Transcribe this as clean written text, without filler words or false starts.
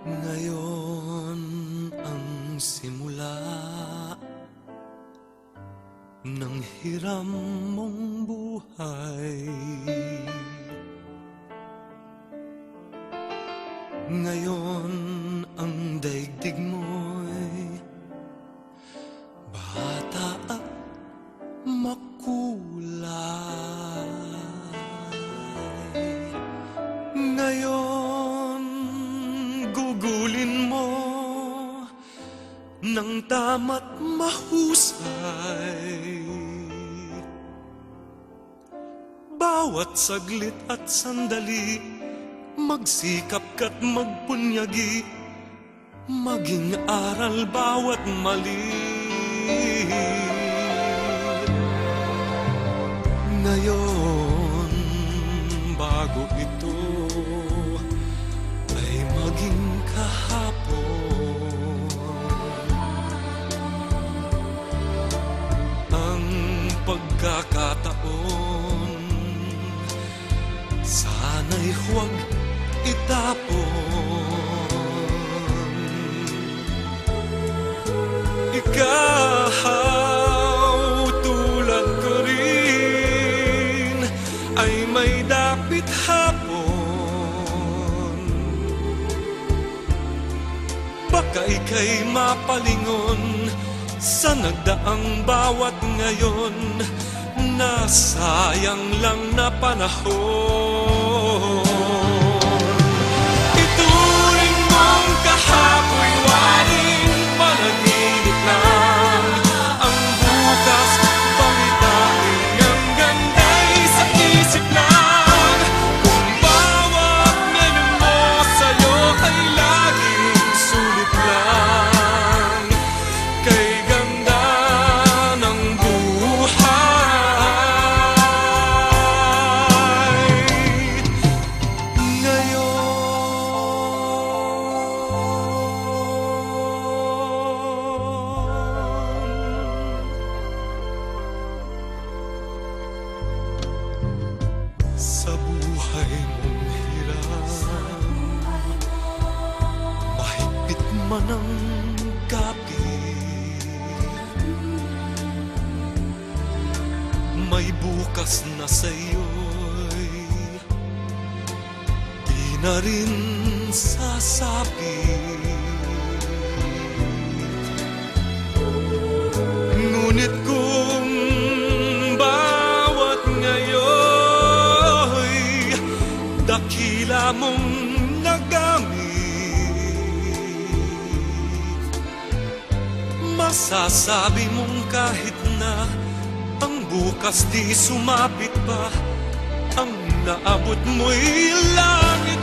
Ngayon ang simula ng hiram mong buhay. Ngayon ang daigdig mo'y bata at makulay. Ngayon gugulin mo ng tama't mahusay. Bawat saglit at sandali, magsikap ka't magpunyagi, maging aral bawat mali. Ngayon, bago ito ay maging kahapon. Ang pagkakataon, sana'y huwag itapon. Ikaw tulad ko rin ay may dapit hapon. Baka ika'y mapalingon sa nagdaang bawat ngayon, nasayang lang na panahon. Ituring mong kahapoy waring panaginip lang. Ang bukas pangitain ang ganda'y sa isip lang. Kung bawat ngayon mo sa'yo ay laging sulit lang, kay ganda ng buhay. Sa buhay mong hirap, mahigpit man ang kapit, may bukas na sa'yo'y di na rin sasapit. Ngunit kung bawat ngayo'y dakila mong nagamit, masasabi mong kahit na ang bukas di sumapit pa, ang naabot mo'y langit